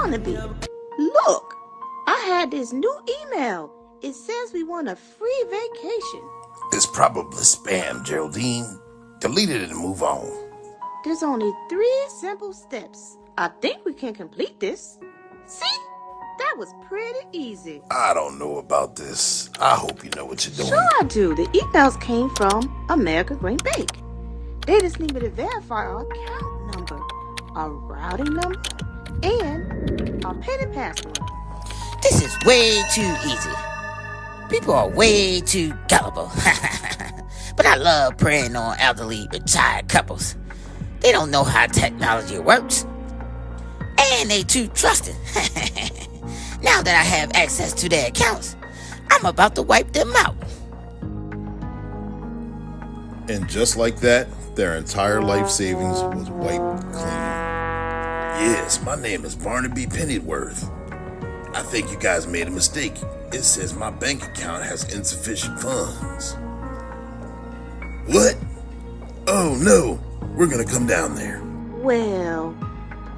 Barnaby, look, I had this new email. It says we want a free vacation. It's probably spam, Geraldine. Delete it and move on. There's only 3 simple steps. I think we can complete this. See? That was pretty easy. I don't know about this. I hope you know what you're doing. Sure I do. The emails came from America Green Bank. They just need me to verify our account number, our routing number, and our penny password. This is way too easy. People are way too gullible. But I love preying on elderly retired couples. They don't know how technology works. And they too trusting. Now that I have access to their accounts, I'm about to wipe them out. And just like that, their entire life savings was wiped clean. Yes, my name is Barnaby Pennyworth. I think you guys made a mistake. It says my bank account has insufficient funds. What? Oh no, we're gonna come down there. Well,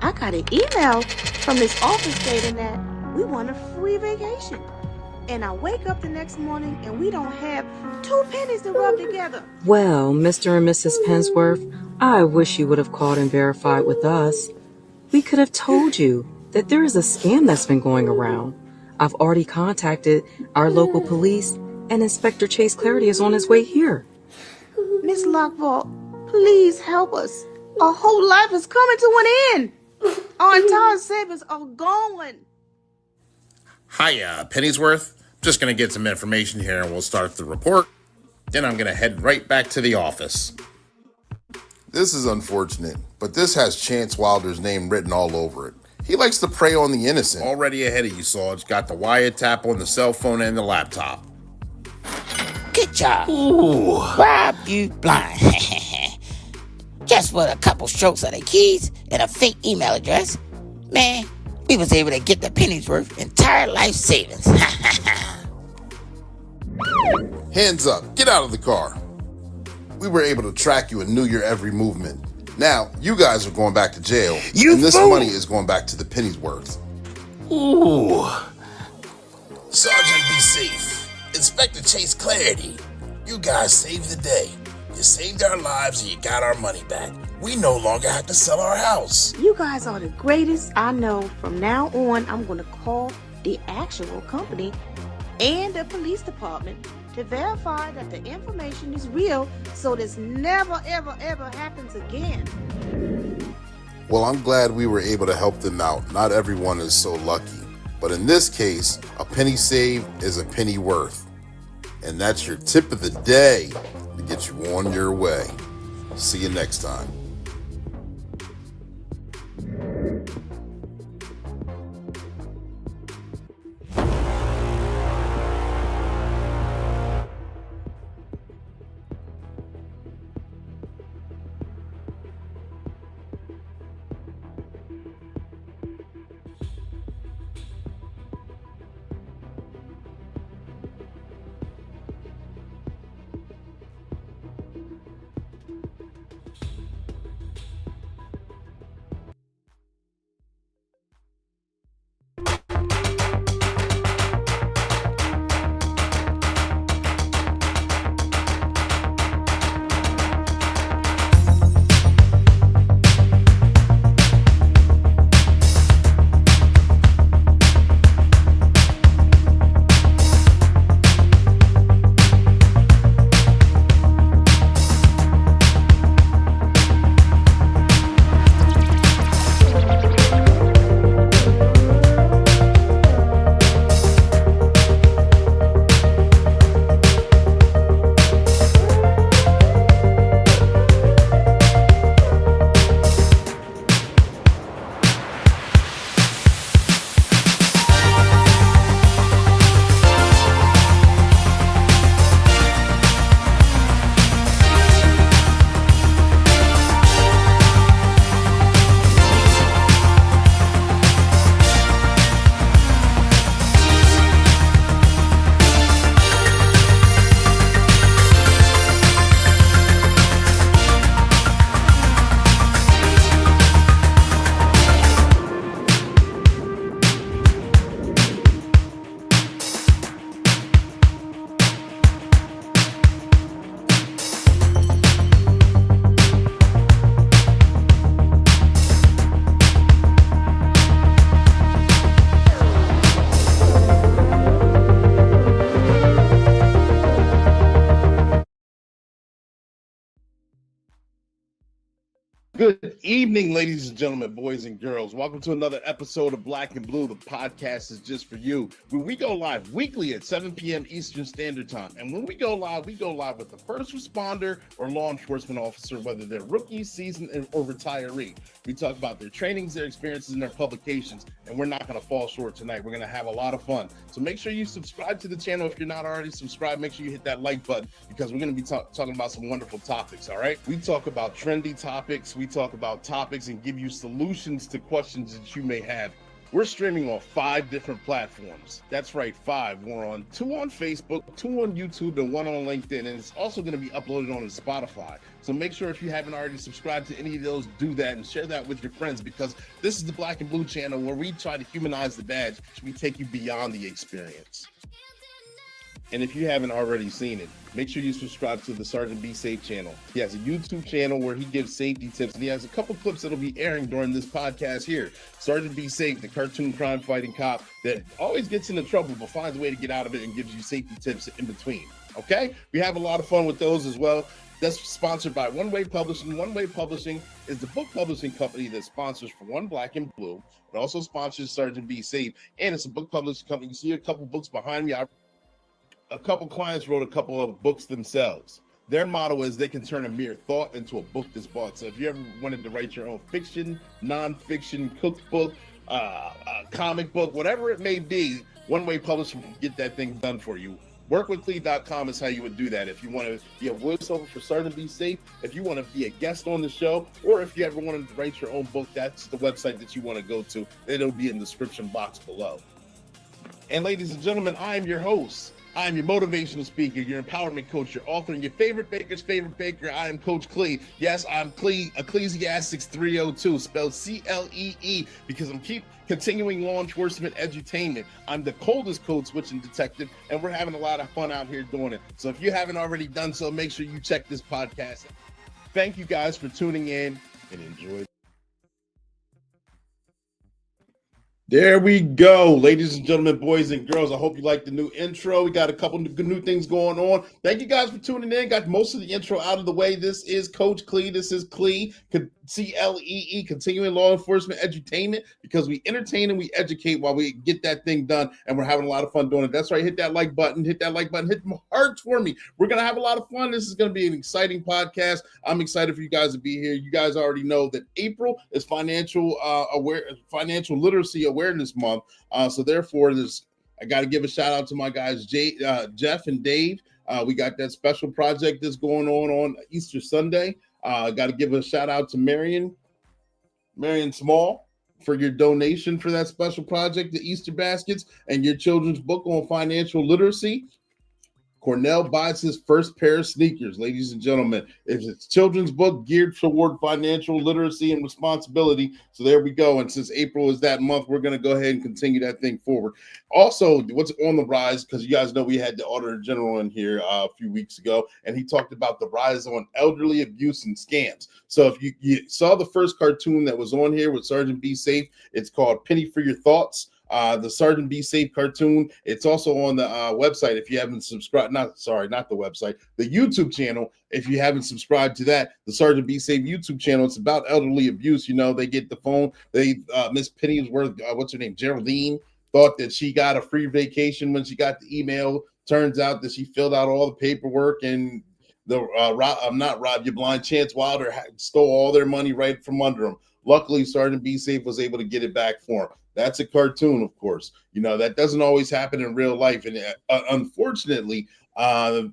I got an email from this office stating that we want a free vacation. And I wake up the next morning and we don't have 2 pennies to rub together. Well, Mr. and Mrs. Pensworth, I wish you would have called and verified with us. We could have told you that there is a scam that's been going around. I've already contacted our local police, and Inspector Chase Clarity is on his way here. Miss Lockvault, please help us. Our whole life is coming to an end. Our entire savings are gone. Hiya, Pennyworth. Just gonna get some information here and we'll start the report. Then I'm gonna head right back to the office. This is unfortunate, but this has Chance Wilder's name written all over it. He likes to prey on the innocent. Already ahead of you, Sarge. Got the wiretap on the cell phone and the laptop. Good job. Ooh. Rob you blind. Just with a couple strokes of the keys and a fake email address, man, we was able to get the Pennyworth entire life savings. Hands up, get out of the car. We were able to track you and knew your every movement. Now, you guys are going back to jail, and this money is going back to the Pennyworth. Ooh. Sergeant, be safe. Inspector Chase Clarity. You guys saved the day. You saved our lives and you got our money back. We no longer have to sell our house. You guys are the greatest I know. From now on, I'm going to call the actual company and the police department to verify that the information is real so this never, ever, ever happens again. Well, I'm glad we were able to help them out. Not everyone is so lucky. But in this case, a penny saved is a penny worth. And that's your tip of the day to get you on your way. See you next time. evening, ladies and gentlemen, boys and girls. Welcome to another episode of Black and Blue. The podcast is just for you. When we go live weekly at 7 p.m. Eastern Standard Time. And when we go live with the first responder or law enforcement officer, whether they're rookie, seasoned, or retiree. We talk about their trainings, their experiences, and their publications. And we're not going to fall short tonight. We're going to have a lot of fun. So make sure you subscribe to the channel. If you're not already subscribed, make sure you hit that like button because we're going to be talking about some wonderful topics, all right? We talk about trendy topics. We talk about topics and give you solutions to questions that you may have. We're streaming on 5 different platforms. That's right, 5. We're on 2 on Facebook, 2 on YouTube, and 1 on LinkedIn. And it's also going to be uploaded on Spotify. So make sure if you haven't already subscribed to any of those, do that and share that with your friends because this is the Black and Blue channel where we try to humanize the badge. We take you beyond the experience. And if you haven't already seen it, make sure you subscribe to the Sergeant Be Safe channel. He has a YouTube channel where he gives safety tips, and he has a couple clips that'll be airing during this podcast here. Sergeant Be Safe, the cartoon crime fighting cop that always gets into trouble but finds a way to get out of it and gives you safety tips in between. Okay? We have a lot of fun with those as well. That's sponsored by One Way Publishing. One Way Publishing is the book publishing company that sponsors For One Black and Blue. It also sponsors Sergeant Be Safe, and it's a book publishing company. You see a couple books behind me. A couple clients wrote a couple of books themselves. Their motto is they can turn a mere thought into a book that's bought. So if you ever wanted to write your own fiction, nonfiction, cookbook, comic book, whatever it may be, One Way Publishing can get that thing done for you. Workwithclee.com is how you would do that. If you want to be a voiceover for Sergeant Be Safe, if you want to be a guest on the show, or if you ever wanted to write your own book, that's the website that you want to go to. It'll be in the description box below. And ladies and gentlemen, I am your host. I am your motivational speaker, your empowerment coach, your author, and your favorite baker's favorite baker. I am Coach Clee. Yes, I'm Clee, Ecclesiastics 302, spelled C-L-E-E, because I'm continuing law enforcement edutainment. I'm the coldest code switching detective, and we're having a lot of fun out here doing it. So if you haven't already done so, make sure you check this podcast. Thank you guys for tuning in, and enjoy. There we go, ladies and gentlemen, boys and girls. I hope you like the new intro. We got a couple new things going on. Thank you guys for tuning in. Got most of the intro out of the way. This is Coach Clee. This is Clee, C-L-E-E, continuing law enforcement edutainment, because we entertain and we educate while we get that thing done, and we're having a lot of fun doing it. That's right. Hit that like button. Hit that like button. Hit them hearts for me. We're going to have a lot of fun. This is going to be an exciting podcast. I'm excited for you guys to be here. You guys already know that April is financial literacy awareness month. So therefore, I got to give a shout out to my guys, Jeff and Dave. We got that special project that's going on Easter Sunday. Got to give a shout out to Marion Small for your donation for that special project, the Easter baskets, and your children's book on financial literacy. Cornell buys his first pair of sneakers, ladies and gentlemen. It's a children's book geared toward financial literacy and responsibility. So there we go. And since April is that month, we're going to go ahead and continue that thing forward. Also, what's on the rise, because you guys know we had the Auditor General in here a few weeks ago, and he talked about the rise on elderly abuse and scams. So if you saw the first cartoon that was on here with Sergeant Be Safe, it's called Penny for Your Thoughts. The Sergeant Be Safe cartoon. It's also on the website. If you haven't subscribed, not the website, the YouTube channel. If you haven't subscribed to that, the Sergeant Be Safe YouTube channel. It's about elderly abuse. You know, they get the phone. Miss Pennyworth, what's her name? Geraldine thought that she got a free vacation when she got the email. Turns out that she filled out all the paperwork, and not Rob You Blind, Chance Wilder stole all their money right from under them. Luckily, Sergeant Be Safe was able to get it back for him. That's a cartoon, of course. You know, that doesn't always happen in real life. And unfortunately, the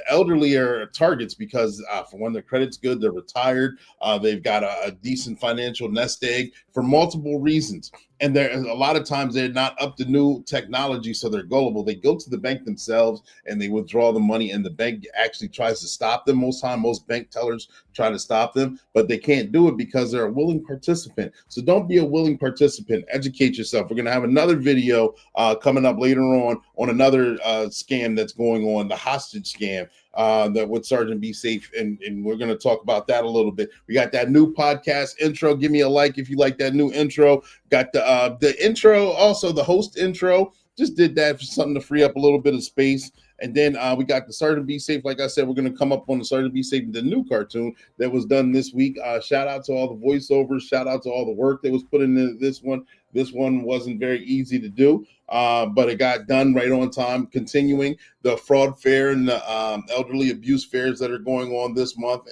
elderly are targets because for when their credit's good, they're retired. They've got a decent financial nest egg for multiple reasons. And a lot of times they're not up to new technology, so they're gullible. They go to the bank themselves and they withdraw the money, and the bank actually tries to stop them. Most bank tellers try to stop them, but they can't do it because they're a willing participant. So don't be a willing participant. Educate yourself. We're going to have another video coming up later on another scam that's going on, the hostage scam. That with Sergeant Be Safe, and we're going to talk about that a little bit. We got that new podcast intro. Give me a like if you like that new intro. Got the intro, also the host intro. Just did that for something to free up a little bit of space, And then we got the Sergeant Be Safe. Like I said, we're going to come up on the Sergeant Be Safe, the new cartoon that was done this week. Shout out to all the voiceovers. Shout out to all the work that was put into this one. This one wasn't very easy to do, but it got done right on time. Continuing the fraud fair and the elderly abuse fairs that are going on this month,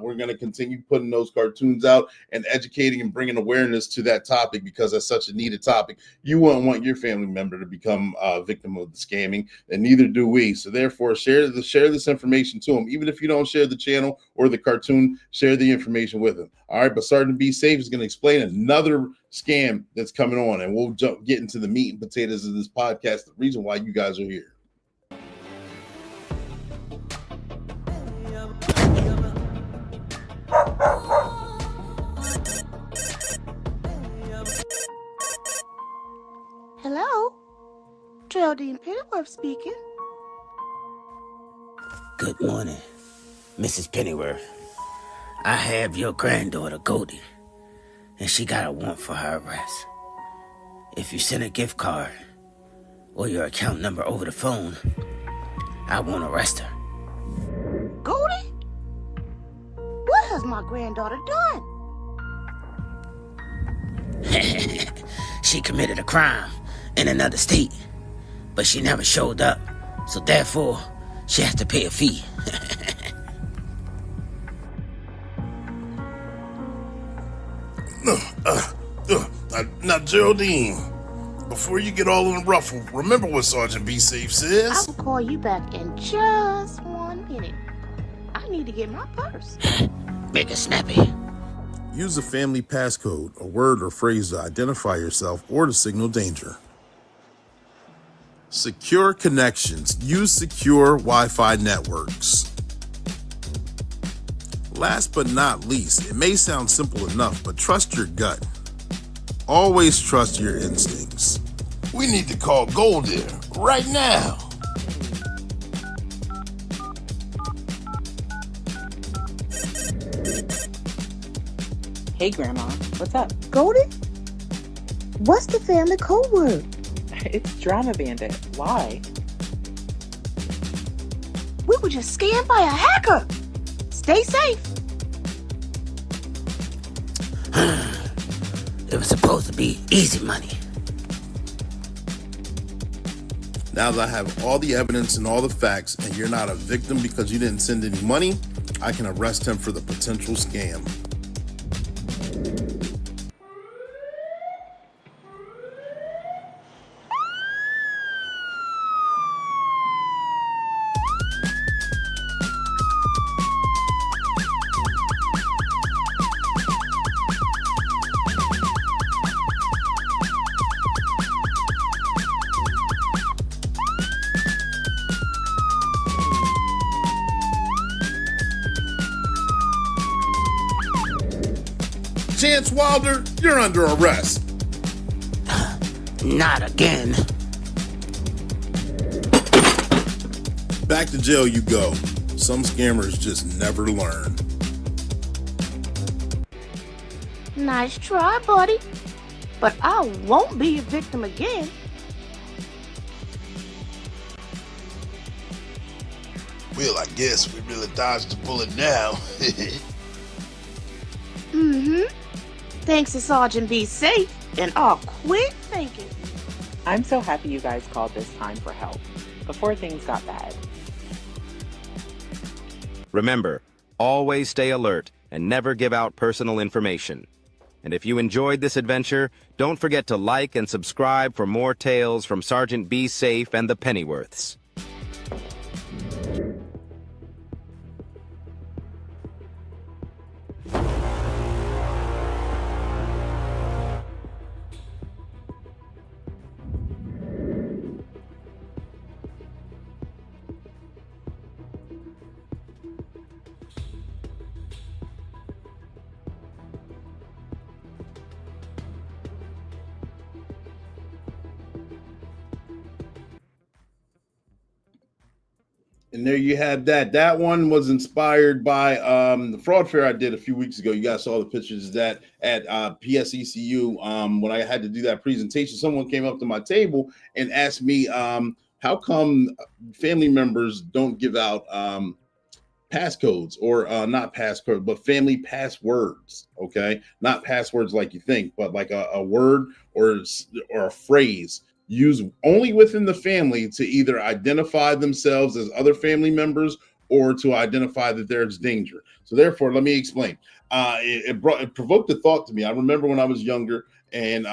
we're going to continue putting those cartoons out and educating and bringing awareness to that topic because that's such a needed topic. You wouldn't want your family member to become a victim of the scamming, and neither do we. So therefore, share this information to them. Even if you don't share the channel or the cartoon, share the information with them. All right, but Sergeant Be Safe is going to explain another scam that's coming on, and we'll get into the meat and potatoes of this podcast, the reason why you guys are here. Hello? Geraldine Pennyworth speaking. Good morning, Mrs. Pennyworth. I have your granddaughter, Goldie, and she got a warrant for her arrest. If you send a gift card or your account number over the phone, I won't arrest her. Goldie? What has my granddaughter done? She committed a crime in another state, but she never showed up, so therefore, she has to pay a fee. Now, Geraldine, before you get all in a ruffle, remember what Sergeant Be Safe I says? will call you back in just 1 minute. I need to get my purse. Make it snappy. Use a family passcode, a word or phrase to identify yourself or to signal danger. Secure connections. Use secure Wi-Fi networks. Last but not least, it may sound simple enough, but trust your gut. Always trust your instincts. We need to call Goldie right now. Hey, Grandma, what's up? Goldie? What's the family code word? It's Drama Bandit. Why? We were just scammed by a hacker. Stay safe. It was supposed to be easy money. Now that I have all the evidence and all the facts, and you're not a victim because you didn't send any money, I can arrest him for the potential scam. Chance Wilder, you're under arrest. Not again. Back to jail you go. Some scammers just never learn. Nice try, buddy. But I won't be a victim again. Well, I guess we really dodged the bullet now. Thanks to Sergeant Be Safe and our quick thinking. I'm so happy you guys called this time for help, before things got bad. Remember, always stay alert and never give out personal information. And if you enjoyed this adventure, don't forget to like and subscribe for more tales from Sergeant Be Safe and the Pennyworths. And there you have that. That one was inspired by the fraud fair I did a few weeks ago. You guys saw the pictures of that at PSECU. When I had to do that presentation, someone came up to my table and asked me how come family members don't give out passcodes, or not passcode, but family passwords? Okay, not passwords like you think, but like a word or a phrase used only within the family to either identify themselves as other family members or to identify that there's danger. So therefore, let me explain. It provoked a thought to me. I remember when I was younger and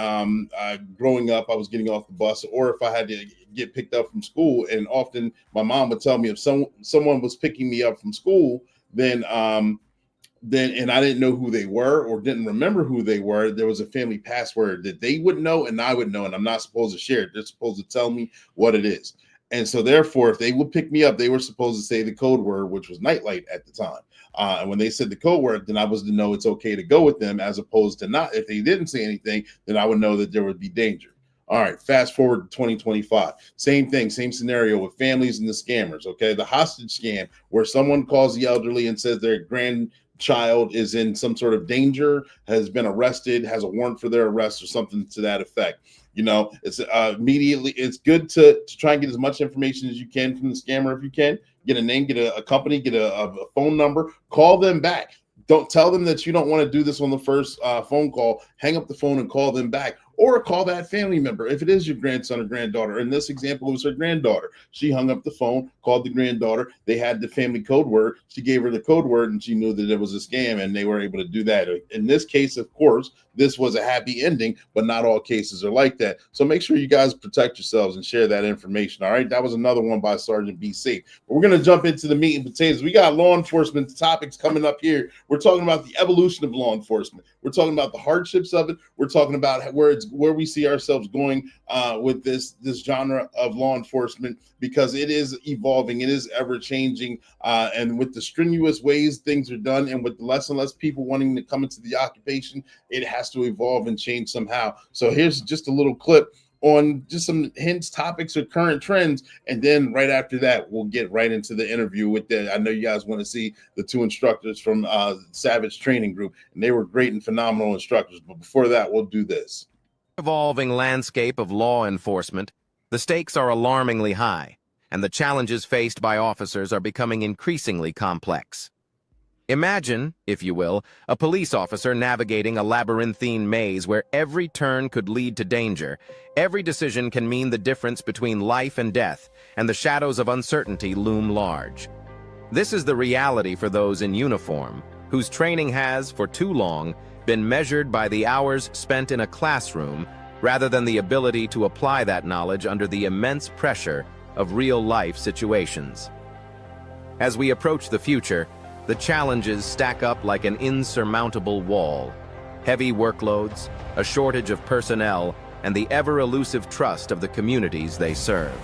growing up, I was getting off the bus, or if I had to get picked up from school, and often my mom would tell me if someone was picking me up from school, then and I didn't know who they were or didn't remember who they were, there was a family password that they would know and I would know, and I'm not supposed to share it. They're supposed to tell me what it is. And so therefore, if they would pick me up, they were supposed to say the code word, which was nightlight at the time. And when they said the code word, then I was to know it's okay to go with them, as opposed to not. If they didn't say anything, then I would know that there would be danger. All right, fast forward to 2025. Same thing, same scenario with families and the scammers. Okay, the hostage scam, where someone calls the elderly and says their grandchild is in some sort of danger, has been arrested, has a warrant for their arrest, or something to that effect. You know, it's immediately, it's good to try and get as much information as you can from the scammer. If you can get a name, get a company, get a phone number, call them back. Don't tell them that you don't want to do this on the first phone call. Hang up the phone and call them back, or call that family member. If it is your grandson or granddaughter, in this example, it was her granddaughter. She hung up the phone, called the granddaughter. They had the family code word. She gave her the code word, and she knew that it was a scam, and they were able to do that. In this case, of course, this was a happy ending, but not all cases are like that. So make sure you guys protect yourselves and share that information. All right, that was another one by Sergeant Be Safe. But we're going to jump into the meat and potatoes. We got law enforcement topics coming up here. We're talking about the evolution of law enforcement. We're talking about the hardships of it. We're talking about where we see ourselves going with this genre of law enforcement, because it is evolving, it is ever changing, and with the strenuous ways things are done, and with less and less people wanting to come into the occupation, it has to evolve and change somehow. So here's just a little clip on just some hints, topics, or current trends, and then right after that, we'll get right into the interview with I know you guys want to see the two instructors from Savage Training Group, and they were great and phenomenal instructors. But before that, we'll do this. Evolving landscape of law enforcement, the stakes are alarmingly high, and the challenges faced by officers are becoming increasingly complex. Imagine, if you will, a police officer navigating a labyrinthine maze where every turn could lead to danger. Every decision can mean the difference between life and death, and the shadows of uncertainty loom large. This is the reality for those in uniform, whose training has, for too long, been measured by the hours spent in a classroom rather than the ability to apply that knowledge under the immense pressure of real-life situations. As we approach the future, the challenges stack up like an insurmountable wall. Heavy workloads, a shortage of personnel, and the ever-elusive trust of the communities they serve.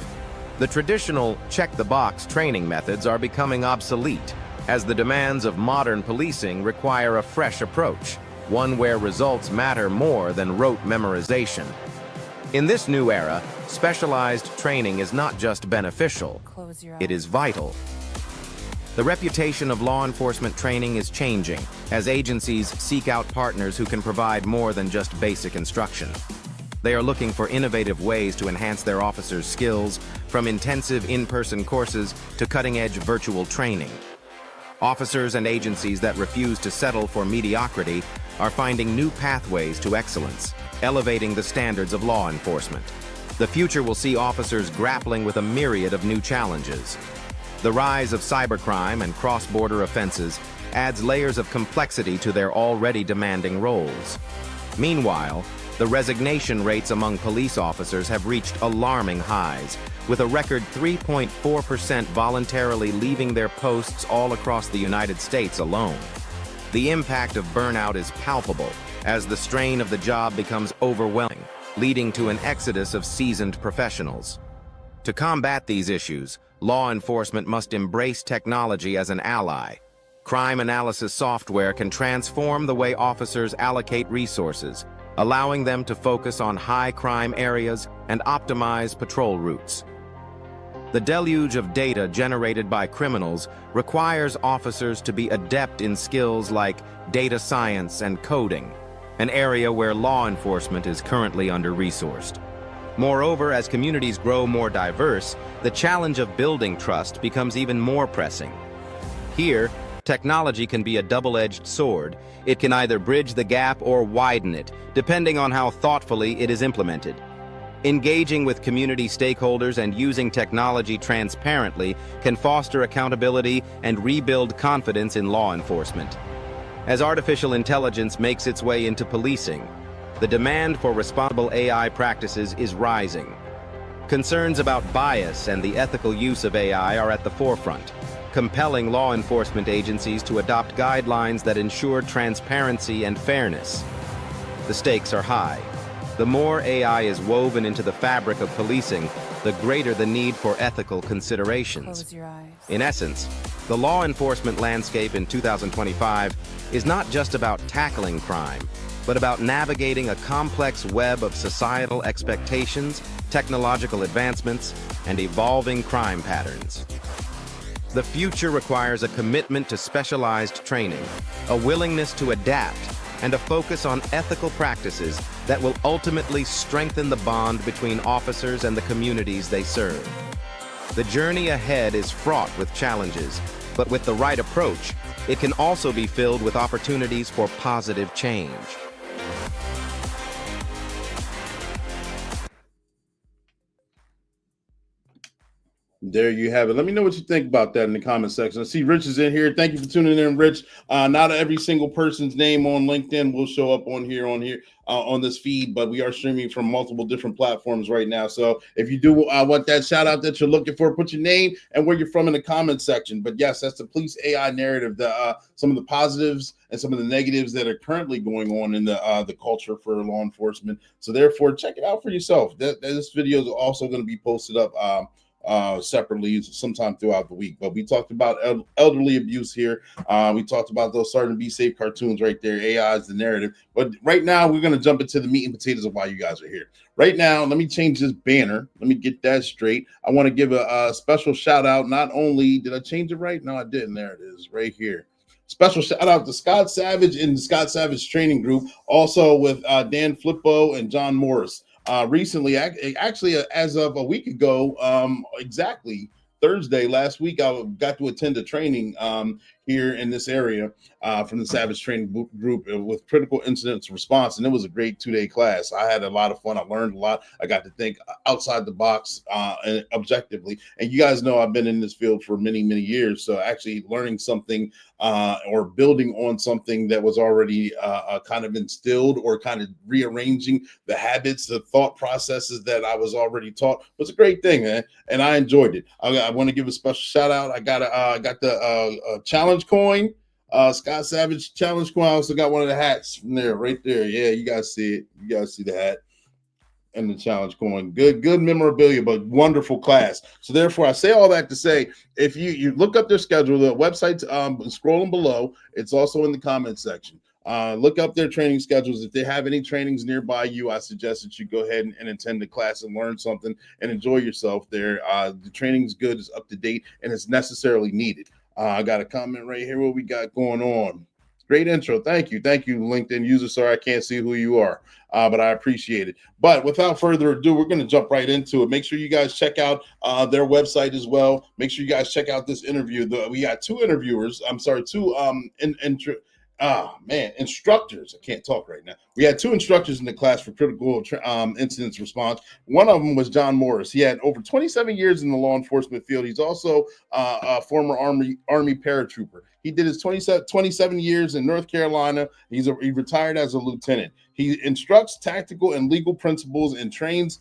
The traditional check-the-box training methods are becoming obsolete, as the demands of modern policing require a fresh approach, one where results matter more than rote memorization. In this new era, specialized training is not just beneficial, it is vital. The reputation of law enforcement training is changing as agencies seek out partners who can provide more than just basic instruction. They are looking for innovative ways to enhance their officers' skills, from intensive in-person courses to cutting-edge virtual training. Officers and agencies that refuse to settle for mediocrity are finding new pathways to excellence, elevating the standards of law enforcement. The future will see officers grappling with a myriad of new challenges. The rise of cybercrime and cross-border offenses adds layers of complexity to their already demanding roles. Meanwhile, the resignation rates among police officers have reached alarming highs, with a record 3.4% voluntarily leaving their posts all across the United States alone. The impact of burnout is palpable, as the strain of the job becomes overwhelming, leading to an exodus of seasoned professionals. To combat these issues, law enforcement must embrace technology as an ally. Crime analysis software can transform the way officers allocate resources, allowing them to focus on high-crime areas and optimize patrol routes. The deluge of data generated by criminals requires officers to be adept in skills like data science and coding, an area where law enforcement is currently under-resourced. Moreover, as communities grow more diverse, the challenge of building trust becomes even more pressing. Here, technology can be a double-edged sword. It can either bridge the gap or widen it, depending on how thoughtfully it is implemented. Engaging with community stakeholders and using technology transparently can foster accountability and rebuild confidence in law enforcement. As artificial intelligence makes its way into policing, the demand for responsible AI practices is rising. Concerns about bias and the ethical use of AI are at the forefront, compelling law enforcement agencies to adopt guidelines that ensure transparency and fairness. The stakes are high. The more AI is woven into the fabric of policing, the greater the need for ethical considerations. Close your eyes. In essence, the law enforcement landscape in 2025 is not just about tackling crime, but about navigating a complex web of societal expectations, technological advancements, and evolving crime patterns. The future requires a commitment to specialized training, a willingness to adapt, and a focus on ethical practices that will ultimately strengthen the bond between officers and the communities they serve. The journey ahead is fraught with challenges, but with the right approach, it can also be filled with opportunities for positive change. There you have it. Let me know what you think about that in the comment section. I see Rich is in here. Thank you for tuning in, Rich. Not every single person's name on LinkedIn will show up on on this feed, but we are streaming from multiple different platforms right now. So if you do want that shout out that you're looking for, put your name and where you're from in the comment section. But yes, that's the police AI narrative, some of the positives and some of the negatives that are currently going on in the culture for law enforcement. So therefore, check it out for yourself. This video is also going to be posted up separately sometime throughout the week. But we talked about elderly abuse here. We talked about those Sergeant Be Safe cartoons right there. AI is the narrative. But right now, we're going to jump into the meat and potatoes of why you guys are here. Right now, let me change this banner. Let me get that straight. I want to give a special shout out. Not only did I change it right? No, I didn't. There it is right here. Special shout out to Scott Savage and the Scott Savage Training Group. Also with Dan Flippo and John Morris. Recently, actually, as of a week ago, exactly Thursday last week, I got to attend a training here in this area from the Savage Training Group with critical incidents response, and it was a great 2-day class. I had a lot of fun. I learned a lot. I got to think outside the box and objectively. And you guys know I've been in this field for many, many years, so actually learning something or building on something that was already kind of instilled or kind of rearranging the habits, the thought processes that I was already taught was a great thing, man. And I enjoyed it. I want to give a special shout out. I got the challenge coin, Scott Savage challenge coin. I also got one of the hats from there, right there. Yeah, you guys see it. You guys see the hat and the challenge coin. Good memorabilia, but wonderful class. So therefore, I say all that to say, if you look up their schedule, the website's scrolling below. It's also in the comment section. Look up their training schedules. If they have any trainings nearby you, I suggest that you go ahead and attend the class and learn something and enjoy yourself there. The training's good, it's up to date, and it's necessarily needed. I got a comment right here. What we got going on? Great intro. Thank you, LinkedIn user. Sorry, I can't see who you are, but I appreciate it. But without further ado, we're going to jump right into it. Make sure you guys check out their website as well. Make sure you guys check out this interview. We got two instructors. I can't talk right now. We had two instructors in the class for critical incidents response. One of them was John Morris. He had over 27 years in the law enforcement field. He's also a former Army paratrooper. He did his 27 years in North Carolina. He retired as a lieutenant. He instructs tactical and legal principles and trains.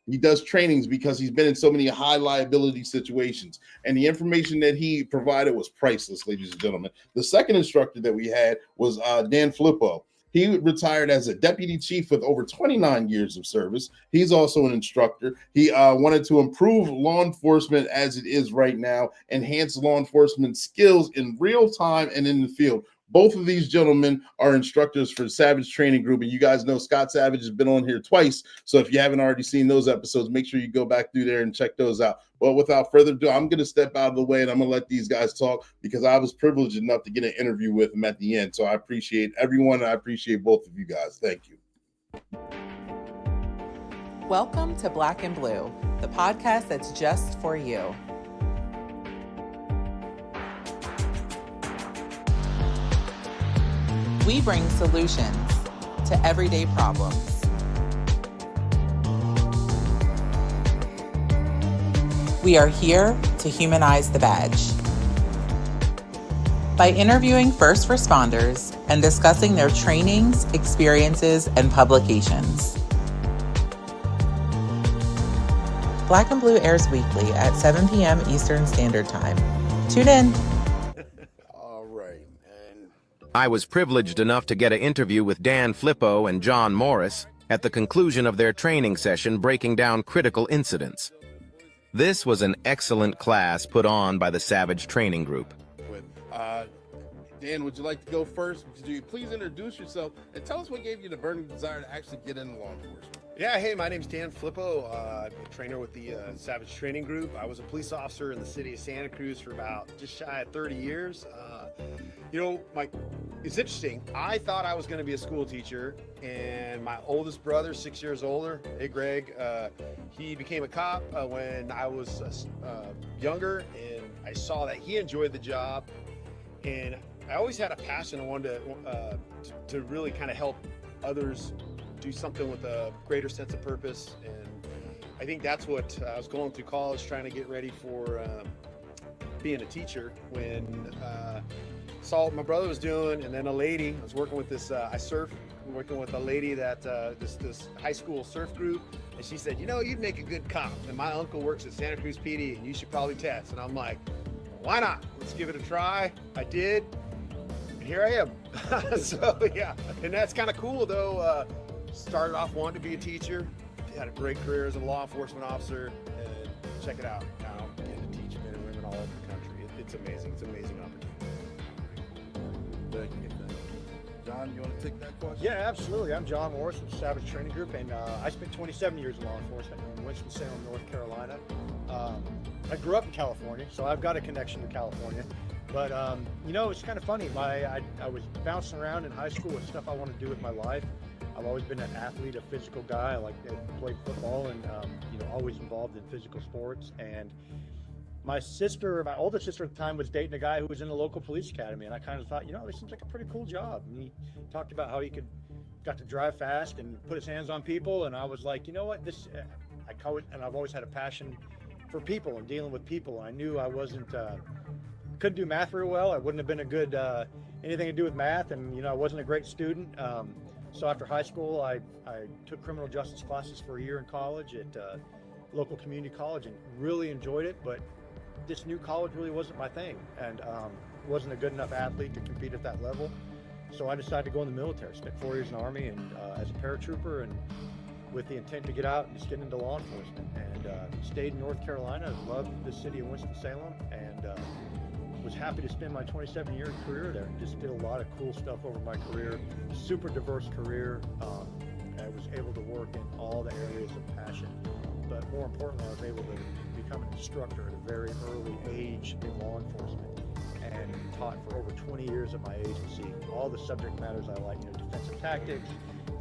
He does trainings because he's been in so many high liability situations. And the information that he provided was priceless, ladies and gentlemen. The second instructor that we had was Dan Flippo. He retired as a deputy chief with over 29 years of service. He's also an instructor. He wanted to improve law enforcement as it is right now, enhance law enforcement skills in real time and in the field. Both of these gentlemen are instructors for Savage Training Group, and you guys know Scott Savage has been on here twice. So if you haven't already seen those episodes, make sure you go back through there and check those out. But without further ado, I'm going to step out of the way and I'm going to let these guys talk because I was privileged enough to get an interview with them at the end. So I appreciate everyone. I appreciate both of you guys. Thank you. Welcome to Black and Blue, the podcast that's just for you. We bring solutions to everyday problems. We are here to humanize the badge. By interviewing first responders and discussing their trainings, experiences, and publications. Black and Blue airs weekly at 7 p.m. Eastern Standard Time. Tune in. All right. And I was privileged enough to get an interview with Dan Flippo and John Morris at the conclusion of their training session breaking down critical incidents. This was an excellent class put on by the Savage Training Group. Dan, would you like to go first? Could you please introduce yourself and tell us what gave you the burning desire to actually get into law enforcement? Yeah, hey, my name's Dan Flippo. I'm a trainer with the Savage Training Group. I was a police officer in the city of Santa Cruz for about just shy of 30 years. It's interesting. I thought I was going to be a school teacher, and my oldest brother, 6 years older, hey Greg, he became a cop when I was younger, and I saw that he enjoyed the job, and I always had a passion. I wanted to really kind of help others do something with a greater sense of purpose, and I think that's what I was going through college, trying to get ready for being a teacher, when saw what my brother was doing, and then a lady, I was working with this, working with a lady that, this high school surf group, and she said, you'd make a good cop, and my uncle works at Santa Cruz PD, and you should probably test. And I'm like, why not? Let's give it a try. I did, and here I am. So yeah, and that's kind of cool though. Started off wanting to be a teacher, had a great career as a law enforcement officer, and check it out, now getting to teach men and women all over the country. It's amazing. It's an amazing opportunity. Thank you. John, you want to take that question? Yeah, absolutely. I'm John Morris from Savage Training Group, and I spent 27 years in law enforcement in Winston-Salem, North Carolina. I grew up in California, so I've got a connection to California. But, it's kind of funny. I was bouncing around in high school with stuff I wanted to do with my life. I've always been an athlete, a physical guy. I like to play football and, always involved in physical sports. And my older sister at the time was dating a guy who was in the local police academy. And I kind of thought, this seems like a pretty cool job. And he talked about how he got to drive fast and put his hands on people. And I was like, I've always had a passion for people and dealing with people. I knew I couldn't do math very well. I wouldn't have been a good, anything to do with math. And, I wasn't a great student. So after high school, I took criminal justice classes for a year in college at local community college and really enjoyed it. But this new college really wasn't my thing, and wasn't a good enough athlete to compete at that level. So I decided to go in the military. Spent 4 years in the Army and as a paratrooper, and with the intent to get out and just get into law enforcement. And stayed in North Carolina, loved the city of Winston-Salem, and was happy to spend my 27-year career there. Just did a lot of cool stuff over my career. Super diverse career. I was able to work in all the areas of passion, but more importantly, I was able to become an instructor at a very early age in law enforcement, and taught for over 20 years at my agency all the subject matters I like, defensive tactics,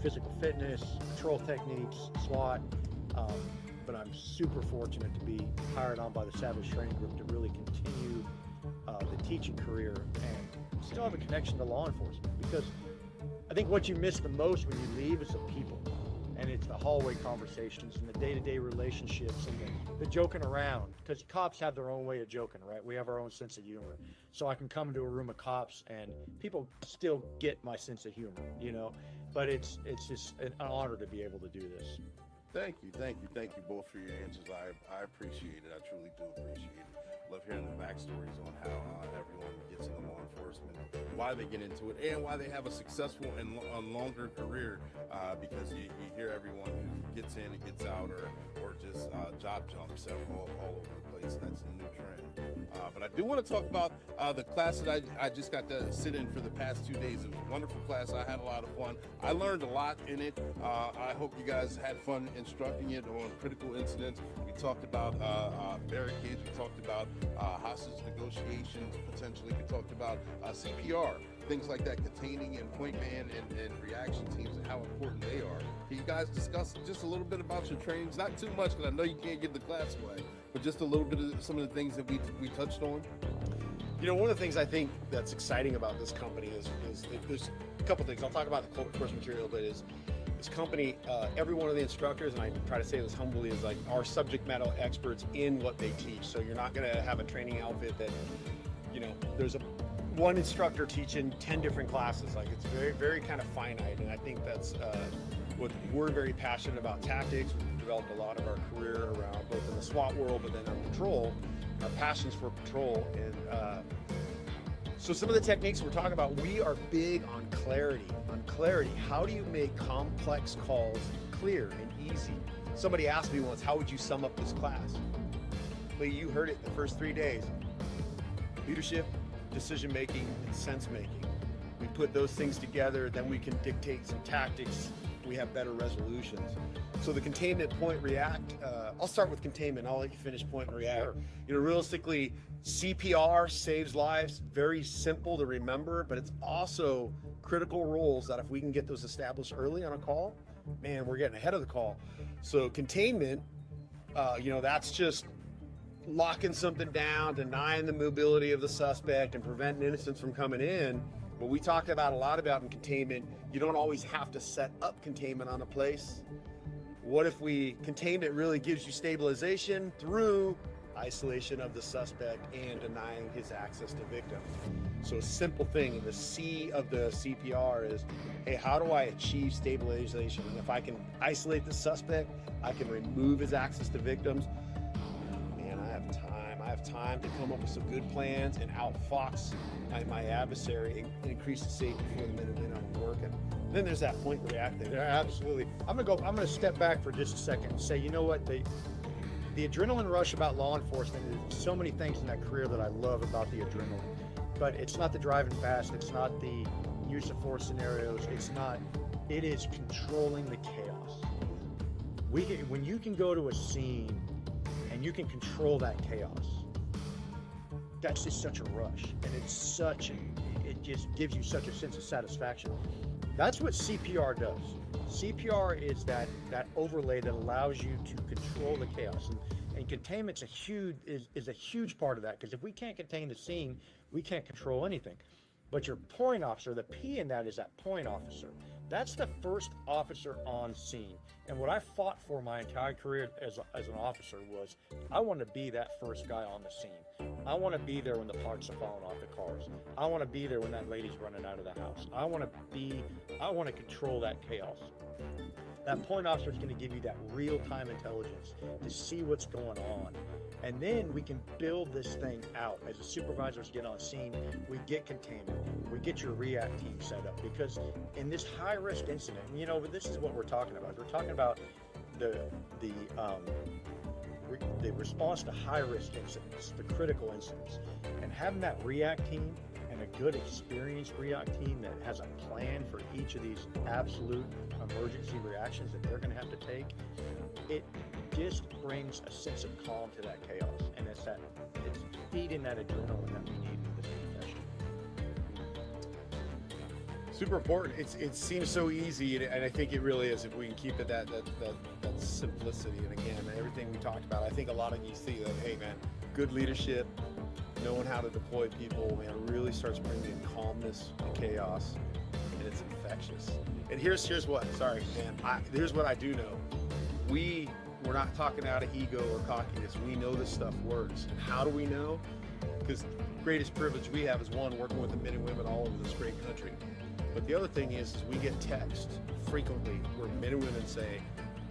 physical fitness, patrol techniques, SWAT. But I'm super fortunate to be hired on by the Savage Training Group to really continue the teaching career and still have a connection to law enforcement, because I think what you miss the most when you leave is the people, and it's the hallway conversations and the day-to-day relationships and the joking around, because cops have their own way of joking, right? We have our own sense of humor. So I can come into a room of cops and people still get my sense of humor, but it's just an honor to be able to do this. Thank you both for your answers. I appreciate it. I truly do appreciate it. Love hearing the backstories on how everyone gets into law enforcement, why they get into it, and why they have a successful and longer career. Because you hear everyone who gets in and gets out, or just job jumps all over the place. That's a new trend. But I do want to talk about the class that I just got to sit in for the past 2 days. It was a wonderful class. I had a lot of fun. I learned a lot in it. I hope you guys had fun instructing it on critical incidents. We talked about barricades. We talked about hostage negotiations, potentially. We talked about CPR, things like that, containing and point man and reaction teams, and how important they are. Can you guys discuss just a little bit about your trainings? Not too much, because I know you can't give the class away, but just a little bit of some of the things that we touched on. You know, one of the things I think that's exciting about this company is that there's a couple things. I'll talk about the course material, but is this company, every one of the instructors, and I try to say this humbly, is like are subject matter experts in what they teach. So you're not going to have a training outfit that, you know, there's one instructor teaching 10 different classes. Like it's very, very kind of finite. And I think that's what we're very passionate about tactics. We've developed a lot of our career around both in the SWAT world, but then on patrol, our passions for patrol. And so some of the techniques we're talking about, we are big on clarity. How do you make complex calls clear and easy? Somebody asked me once, how would you sum up this class? Lee, you heard it the first 3 days. Leadership, decision making, and sense making. We put those things together, then we can dictate some tactics. We have better resolutions. So the containment, point, react. I'll start with containment. I'll let you finish point and react. Sure. You know, realistically, CPR saves lives. Very simple to remember, but it's also critical roles that if we can get those established early on a call, man, we're getting ahead of the call. So containment, you know, that's just locking something down, denying the mobility of the suspect, and preventing innocents from coming in. What we talk about a lot about in containment, you don't always have to set up containment on a place. What if containment really gives you stabilization through isolation of the suspect and denying his access to victims? So a simple thing in the C of the CPR is, hey, how do I achieve stabilization? And if I can isolate the suspect, I can remove his access to victims. Man, I have time to come up with some good plans and outfox my adversary and increase the safety for the men and women I'm working. Then there's that point react thing. Yeah, absolutely. I'm gonna step back for just a second and say, you know what, the adrenaline rush about law enforcement, there's so many things in that career that I love about the adrenaline, but it's not the driving fast, it's not the use of force scenarios, it is controlling the chaos. When you can go to a scene and you can control that chaos, that's just such a rush, and it just gives you such a sense of satisfaction. That's what CPR does. CPR is that overlay that allows you to control the chaos, and containment's is a huge part of that, because if we can't contain the scene, we can't control anything. But your point officer, the P in that is that point officer. That's the first officer on scene. And what I fought for my entire career as an officer was, I want to be that first guy on the scene. I want to be there when the parts are falling off the cars. I want to be there when that lady's running out of the house. I want to control that chaos. That point officer is going to give you that real-time intelligence to see what's going on. And then we can build this thing out. As the supervisors get on scene, we get containment. We get your react team set up. Because in this high-risk incident, you know, this is what we're talking about. We're talking about the response to high-risk incidents, the critical incidents. And having that react team and a good experienced react team that has a plan for each of these absolute emergency reactions that they're going to have to take, it just brings a sense of calm to that chaos, and it's feeding that adrenaline that we need for this profession. Super important. It seems so easy, and I think it really is if we can keep it that simplicity. And again, everything we talked about, I think a lot of you see that, hey man, good leadership, knowing how to deploy people, man, really starts bringing calmness and chaos, and it's infectious. And here's what, sorry, man, here's what I do know. We're not talking out of ego or cockiness. We know this stuff works. And how do we know? Because the greatest privilege we have is, one, working with the men and women all over this great country. But the other thing is we get texts frequently where men and women say,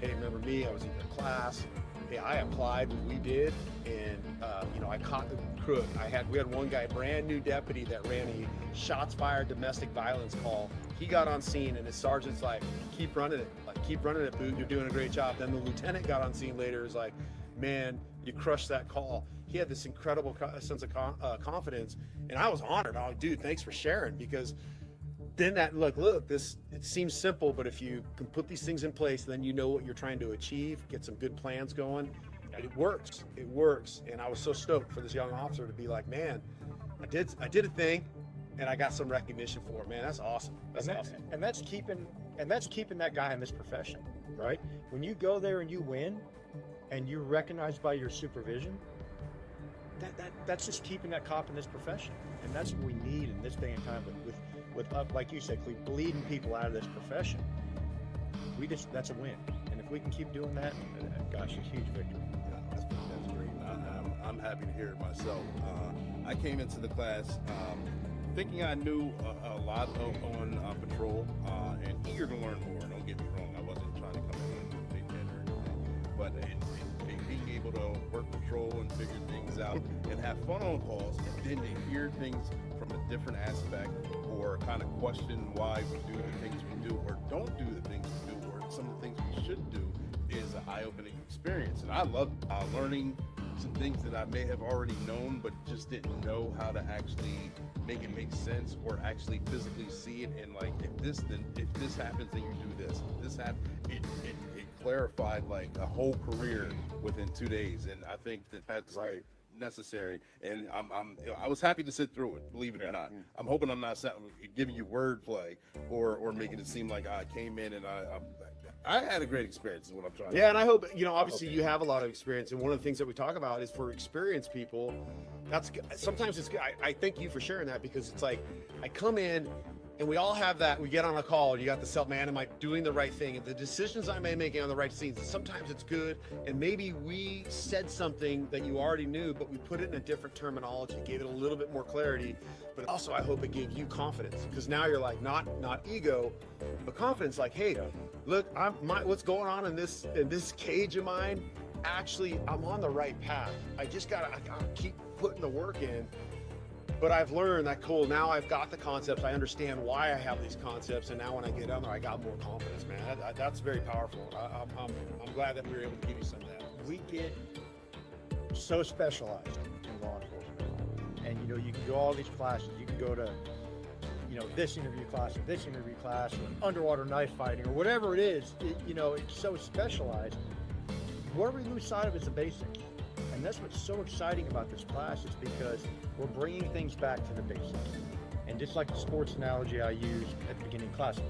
hey, remember me? I was in your class. Hey, I applied what we did, and I caught the crook. We had one guy, brand new deputy, that ran a shots fired domestic violence call. He got on scene, and his sergeant's like, keep running it, Boot. You're doing a great job. Then the lieutenant got on scene later, is like, man, you crushed that call. He had this incredible sense of confidence, and I was honored. I'm like, dude, thanks for sharing, because then that look, it seems simple, but if you can put these things in place, then you know what you're trying to achieve, get some good plans going. It works. And I was so stoked for this young officer to be like, man, I did a thing, and I got some recognition for it. Man, that's awesome. That's awesome. And that's keeping And that's keeping that guy in this profession, right? When you go there and you win and you're recognized by your supervision, that's just keeping that cop in this profession. And that's what we need in this day and time with like you said, Cleve, bleeding people out of this profession. That's a win. And if we can keep doing that, gosh, a huge victory. Yeah, that's great. I'm happy to hear it myself. I came into the class thinking I knew a lot on patrol and eager to learn more. Don't get me wrong, I wasn't trying to come in and big head or anything, but being able to work patrol and figure things out and have fun on calls, and then to hear things from a different aspect, or kind of question why we do the things we do or don't do the things we do, or some of the things we should do, is an eye-opening experience. And I love learning some things that I may have already known, but just didn't know how to actually make it make sense, or actually physically see it. And like, if this happens, then you do this. If this happens, it clarified like a whole career within 2 days. And I think that's right, necessary. And I was happy to sit through it, believe it or not. I'm hoping I'm not giving you wordplay or making it seem like I came in and I had a great experience is what I'm trying to Yeah, and I hope, obviously you have a lot of experience, and one of the things that we talk about is for experienced people, sometimes it's good. I thank you for sharing that, because it's like, I come in and we all have that, we get on a call, and you got the self, man, am I doing the right thing? And the decisions I may make on the right scenes, sometimes it's good, and maybe we said something that you already knew, but we put it in a different terminology, gave it a little bit more clarity, but also I hope it gave you confidence, because now you're like, not ego, but confidence, like, hey, look, what's going on in this cage of mine, actually, I'm on the right path. I gotta keep putting the work in. But I've learned that, cool, now I've got the concepts, I understand why I have these concepts, and now when I get on there, I got more confidence, man. That's very powerful. I'm glad that we were able to give you some of that. We get so specialized in law enforcement. And, you can go all these classes. You can go to, this interview class or this interview class or underwater knife fighting or whatever it is. It's so specialized. Where we lose sight of is the basics. And that's what's so exciting about this class, is because we're bringing things back to the basics. And just like the sports analogy I used at the beginning of class,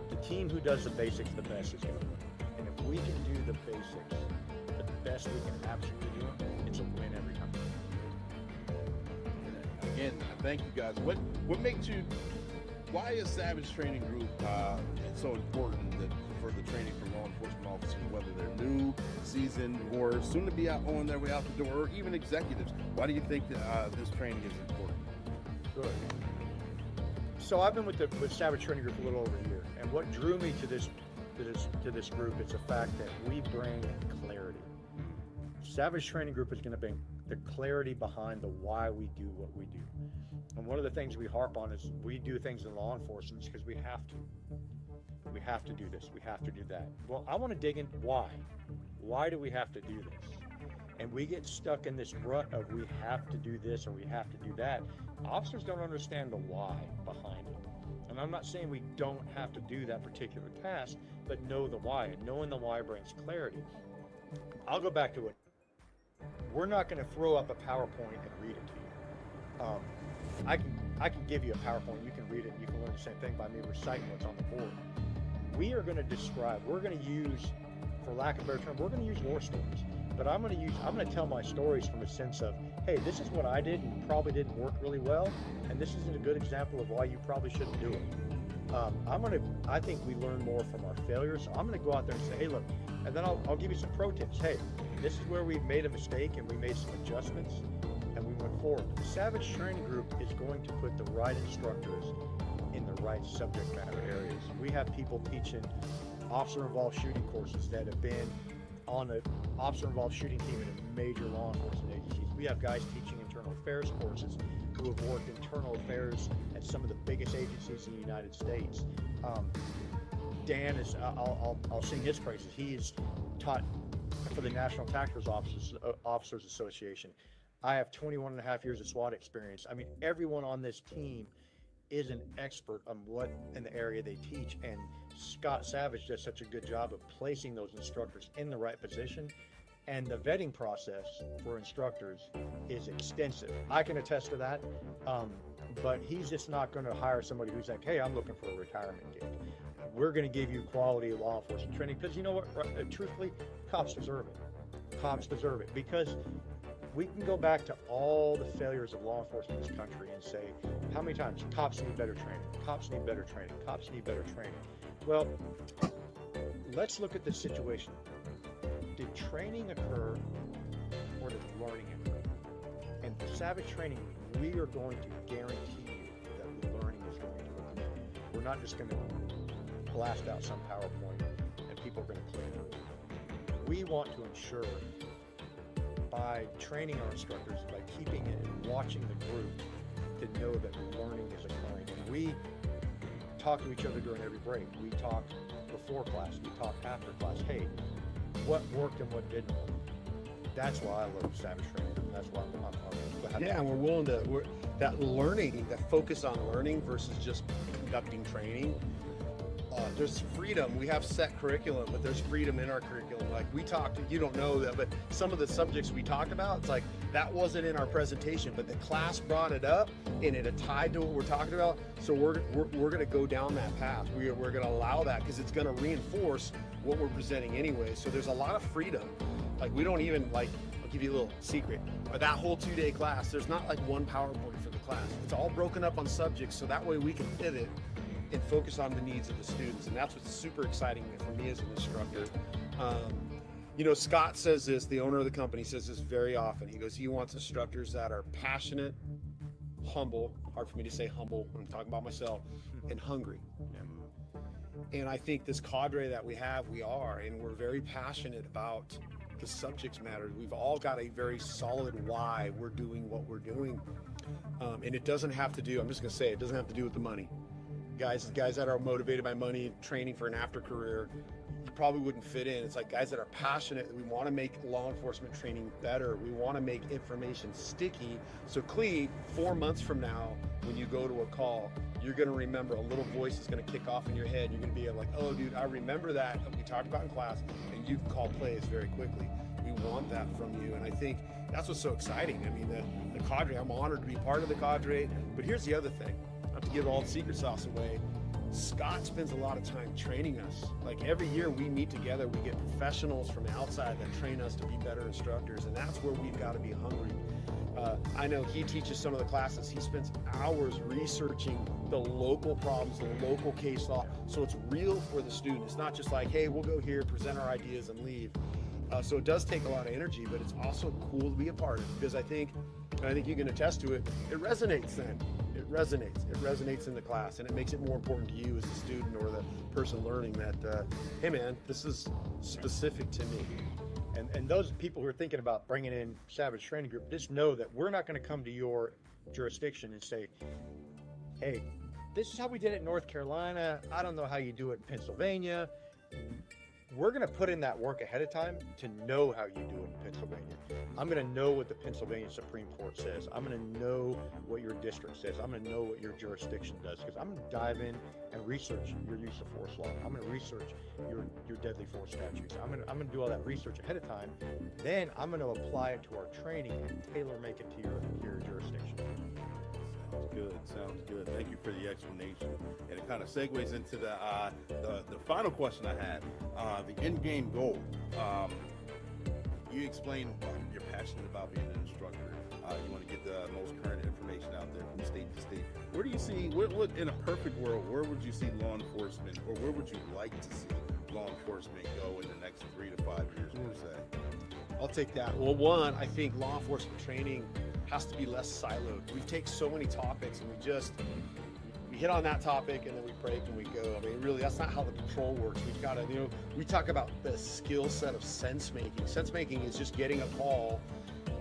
the team who does the basics the best is going to win. And if we can do the basics the best we can absolutely do, it's a win every time. Again, thank you guys. What makes you? Why is Savage Training Group so important for the training for law enforcement officers, whether they're new, seasoned, or soon to be on their way out the door, or even executives? Why do you think that this training is important? Good. So I've been with Savage Training Group a little over a year, and what drew me to this group is the fact that we bring clarity. Savage Training Group is going to bring the clarity behind the why we do what we do. And one of the things we harp on is we do things in law enforcement because we have to. We have to do this. We have to do that. Well, I want to dig in why. Why do we have to do this? And we get stuck in this rut of we have to do this or we have to do that. Officers don't understand the why behind it. And I'm not saying we don't have to do that particular task, but know the why. And knowing the why brings clarity. I'll go back to it. We're not going to throw up a PowerPoint and read it to you. I can give you a PowerPoint, you can read it, and you can learn the same thing by me reciting what's on the board. We are going to describe, we're going to use, for lack of a better term, we're going to use war stories. But I'm going to tell my stories from a sense of, hey, this is what I did and probably didn't work really well, and this isn't a good example of why you probably shouldn't do it. I think we learn more from our failures. So I'm going to go out there and say, hey, look, and then I'll give you some pro tips. Hey, this is where we made a mistake and we made some adjustments and we went forward. The Savage Training Group is going to put the right instructors in the right subject matter areas. We have people teaching officer-involved shooting courses that have been on an officer-involved shooting team in a major law enforcement agencies. We have guys teaching internal affairs courses who have worked internal affairs at some of the biggest agencies in the United States. Dan is, I'll sing his praises. He is taught for the National Tactical Officers Association. I have 21 and a half years of SWAT experience. I mean, everyone on this team is an expert on what in the area they teach, and Scott Savage does such a good job of placing those instructors in the right position, and the vetting process for instructors is extensive. I can attest to that, but he's just not going to hire somebody who's like, hey, I'm looking for a retirement gig. we're going to give you quality law enforcement training, because you know what, truthfully, cops deserve it. Cops deserve it, because we can go back to all the failures of law enforcement in this country and say, how many times cops need better training, cops need better training, cops need better training. Well, let's look at the situation. Did training occur or did learning occur? And for Savage Training, we are going to guarantee you that the learning is going to occur. We're not just going to blast out some PowerPoint and people are going to click through. We want to ensure, by training our instructors, by keeping it and watching the group, to know that learning is occurring. And we talk to each other during every break. We talk before class, we talk after class. Hey, what worked and what didn't work? That's why I love Savage Training. That's why I'm glad. Yeah, and we're willing to, that learning, that focus on learning versus just conducting training. There's freedom. We have set curriculum, but there's freedom in our curriculum. Like we talked, you don't know that, but some of the subjects we talked about, it's like that wasn't in our presentation, but the class brought it up and it tied to what we're talking about. So we're going to go down that path. We're going to allow that because it's going to reinforce what we're presenting anyway. So there's a lot of freedom. Like we don't even like, I'll give you a little secret. That whole 2-day class, there's not like one PowerPoint for the class. It's all broken up on subjects, so that way we can pivot and focus on the needs of the students. And that's what's super exciting for me as an instructor. You know, Scott says this, the owner of the company says this very often. He goes, he wants instructors that are passionate, humble, hard for me to say humble, I'm talking about myself, and hungry. And I think this cadre that we have, we are, and we're very passionate about the subjects matter. We've all got a very solid why we're doing what we're doing. And it doesn't have to do, I'm just gonna say, it doesn't have to do with the money. Guys that are motivated by money, training for an after career, you probably wouldn't fit in. It's like guys that are passionate. We want to make law enforcement training better. We want to make information sticky. So Clee, 4 months from now, when you go to a call, you're going to remember, a little voice is going to kick off in your head. You're going to be like, oh dude, I remember that we talked about in class, and you can call plays very quickly. We want that from you. And I think that's what's so exciting. I mean, the cadre, I'm honored to be part of the cadre, but here's the other thing. Not to give all the secret sauce away, Scott spends a lot of time training us. Like every year we meet together, we get professionals from the outside that train us to be better instructors, and that's where we've got to be hungry. I know he teaches some of the classes. He spends hours researching the local problems, the local case law, so it's real for the student. It's not just like, hey, we'll go here, present our ideas, and leave. So it does take a lot of energy, but it's also cool to be a part of it, because I think you can attest to it. It resonates then. It resonates in the class, and it makes it more important to you as a student or the person learning that, hey man, this is specific to me. And those people who are thinking about bringing in Savage Training Group, just know that we're not going to come to your jurisdiction and say, hey, this is how we did it in North Carolina. I don't know how you do it in Pennsylvania. We're going to put in that work ahead of time to know how you do it in Pennsylvania. I'm going to know what the Pennsylvania Supreme Court says. I'm going to know what your district says. I'm going to know what your jurisdiction does, because I'm going to dive in and research your use of force law. I'm going to research your deadly force statutes. I'm going to do all that research ahead of time. Then I'm going to apply it to our training and tailor make it to your jurisdiction. Sounds good. Thank you for the explanation. And it kind of segues into the final question I had, the end game goal. You explained you're passionate about being an instructor. You want to get the most current information out there from state to state. Where do you see, what in a perfect world, where would you see law enforcement, or where would you like to see law enforcement go in the next 3 to 5 years, per se? I'll take that. Well, one, I think law enforcement training has to be less siloed. We take so many topics and we hit on that topic and then we break and we go. I mean, really, that's not how the patrol works. We've got to, we talk about the skill set of sense making. Sense making is just getting a call,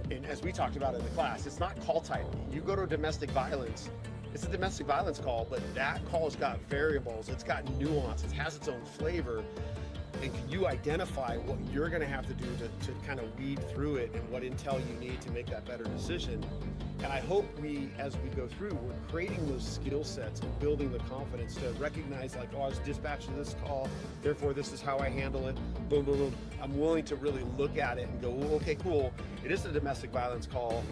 and as we talked about in the class, it's not call type. You go to domestic violence, it's a domestic violence call, but that call's got variables, it's got nuance, it has its own flavor. And can you identify what you're going to have to do to kind of weed through it, and what intel you need to make that better decision? And I hope as we go through, we're creating those skill sets and building the confidence to recognize, like, oh, I was dispatched to this call, therefore this is how I handle it, boom, boom, boom. I'm willing to really look at it and go, well, okay, cool, it is a domestic violence call,